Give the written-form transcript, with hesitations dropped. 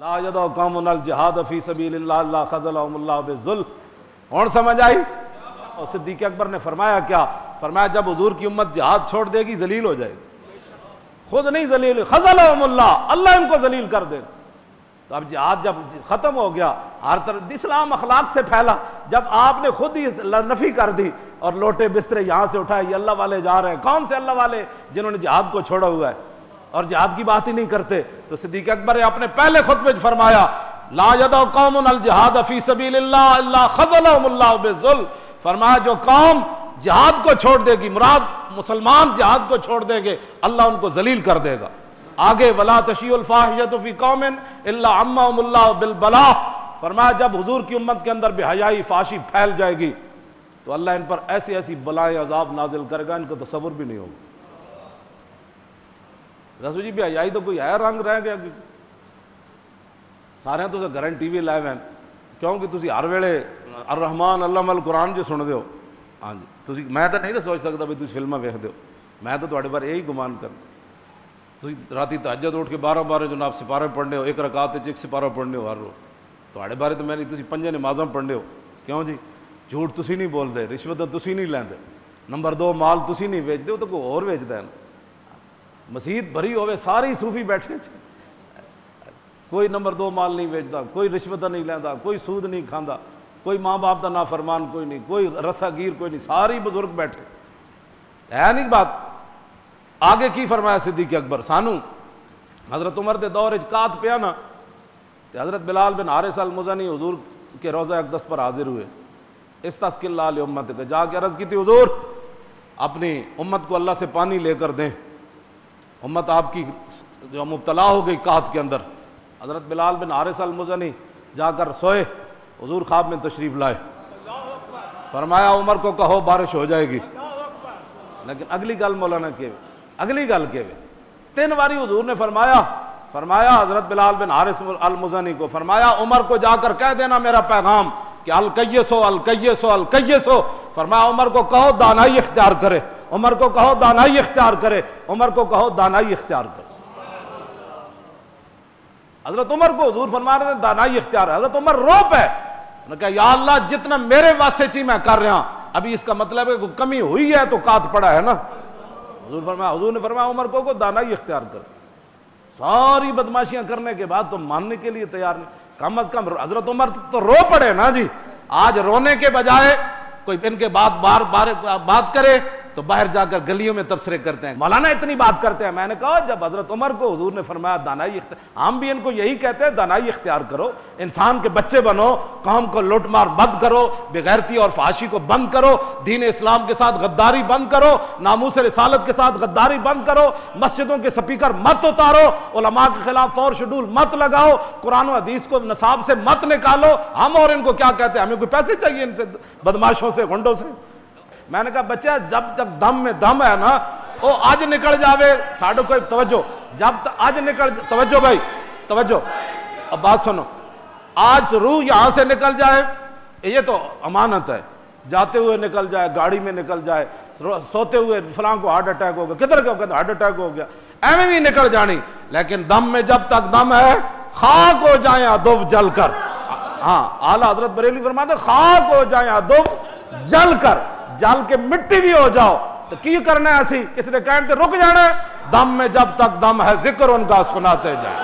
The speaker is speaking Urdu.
لا یدع قوم الجہاد فی سبیل اللہ الا خذلهم اللہ بالذل. اور سمجھ آئی؟ اور صدیق اکبر نے فرمایا کیا؟ فرمایا جب حضور کی امت جہاد چھوڑ دے گی ذلیل ہو جائے گی. خود نہیں ذلیل، خذلهم اللہ، اللہ ان کو ذلیل کر دے. تو اب جہاد جب ختم ہو گیا، ہر طرف اسلام اخلاق سے پھیلا. جب آپ نے خود ہی نفی کر دی اور لوٹے بسترے یہاں سے اٹھائے، یہ اللہ والے جا رہے ہیں. کون سے اللہ والے؟ جنہوں نے جہاد کو چھوڑا ہوا ہے اور جہاد کی بات ہی نہیں کرتے. تو صدیق اکبر نے اپنے پہلے خطبے میں فرمایا لا یدع قوم الجہاد فی سبیل اللہ الا خذلهم اللہ بالذل. فرمایا جو قوم جہاد کو چھوڑ دے گی، مراد مسلمان جہاد کو چھوڑ دے گے، اللہ ان کو ذلیل کر دے گا. آگے ولا تشیع الفاحشۃ فی قوم الا عمهم اللہ بالبلاء. فرمایا جب حضور کی امت کے اندر بے حیائی فحاشی پھیل جائے گی تو اللہ ان پر ایسی ایسی بلائیں عذاب نازل کرے گا ان کو تصور بھی نہیں ہوگا. رسول جی بے حیائی تو کوئی ہے رنگ رہ گیا سارے تو گھر ٹی وی لائے ہیں کیونکہ تسی ہر ویلے الرحمن علم القرآن جو سن دے ہو. ہاں جی تسی میں تو نہیں سوچ سکتا بھی تسی فلمیں ویکھ دے ہو. میں تو تہاڈے بارے یہی گمان کرنا. تسی راتی تہجد اٹھ کے 12 جناب سپارے پڑھنے ہو، ایک رکعت وچ ایک سپارہ پڑھنے ہو ہر روز. تہاڈے بارے تو میں نہیں، تسی 5 نمازاں پڑھنے ہو. کیوں جی؟ جھوٹ تسی نہیں بول دے، رشوت تسی نہیں لیندے، نمبر 2 مال تسی نہیں ویچ دے، وہ تو کوئی اور ویچدا ہے. مسجد بھری ہوئے ساری صوفی بیٹھے کوئی نمبر 2 مال نہیں ویچتا، کوئی رشوت نہیں لینا، کوئی سود نہیں کھاندا، کوئی ماں باپ دا نافرمان کوئی نہیں، کوئی رسا گیر کوئی نہیں، ساری بزرگ بیٹھے. ہے نہیں بات؟ آگے کی فرمایا صدیق اکبر سانو حضرت عمر دے دور کات پیا نا تے حضرت بلال بن حارث المزنی حضور کے روضہ اقدس پر حاضر ہوئے. استسقی اللہ لامت کے جا کے عرض کی تھی حضور اپنی امت کو اللہ سے پانی لے کر دیں، امت آپ کی جو مبتلا ہو گئی قحط کے اندر. حضرت بلال بن حارث المزنی جا کر سوئے، حضور خواب میں تشریف لائے. فرمایا عمر کو کہو بارش ہو جائے گی. لیکن اگلی گل مولانا کے اگلی گل کے 3 باری حضور نے فرمایا حضرت بلال بن حارث المزنی کو، فرمایا عمر کو جا کر کہہ دینا میرا پیغام کہ الکیسو الکیسو الکیسو. فرمایا عمر کو کہو دانائی اختیار کرے، عمر کو کہو دانائی اختیار کرے، عمر کو کہو دانائی اختیار کرے. حضرت عمر کو حضور فرما رہے ہیں دانائی اختیار ہے. حضرت عمر رو پہ انہوں نے کہا یا اللہ جتنا میرے واسطے چی میں کر رہا ہوں، ابھی اس کا مطلب ہے کہ کمی ہوئی ہے تو قات پڑا ہے نا. حضور نے فرمایا عمر کو دانائی اختیار کر. ساری بدماشیاں کرنے کے بعد تو ماننے کے لیے تیار نہیں. کم از کم حضرت عمر تو رو پڑے نا جی. آج رونے کے بجائے کوئی ان کے بعد بات کرے تو باہر جا کر گلیوں میں تبصرے کرتے ہیں، مولانا اتنی بات کرتے ہیں. میں نے کہا جب حضرت عمر کو حضور نے فرمایا دانائی اختیار، ہم بھی ان کو یہی کہتے ہیں دانائی اختیار کرو، انسان کے بچے بنو، قوم کو لوٹ مار بند کرو، بے غیرتی اور فحاشی کو بند کرو، دین اسلام کے ساتھ غداری بند کرو، ناموس رسالت کے ساتھ غداری بند کرو، مسجدوں کے سپیکر مت اتارو، علماء کے خلاف فور شیڈول مت لگاؤ، قرآن و حدیث کو نصاب سے مت نکالو. ہم اور ان کو کیا کہتے ہیں؟ ہمیں کوئی پیسے چاہیے ان سے، بدماشوں سے، گنڈوں سے. میں نے کہا بچہ جب تک دم میں دم ہے نا وہ آج نکل جاوے ساڑھو کوئی توجہ، جب تک آج نکل توجہ بھائی توجہ اب بات سنو، آج روح یہاں سے نکل جائے یہ تو امانت ہے، جاتے ہوئے نکل جائے، گاڑی میں نکل جائے، سوتے ہوئے فلاں کو ہارٹ اٹیک ہو گیا، کدھر کہتے ہارٹ اٹیک ہو گیا، ایویں بھی نکل جانی. لیکن دم میں جب تک دم ہے خاک ہو جائیں ادو جل کر. ہاں اعلیٰ حضرت بریلوی فرماتے خاک ہو جائیں ادو جل کر، جل کے مٹی بھی ہو جاؤ تو کی کرنا ہے ایسی کسی نے کہتے رک جانا ہے. دم میں جب تک دم ہے ذکر ان کا سناتے جائیں.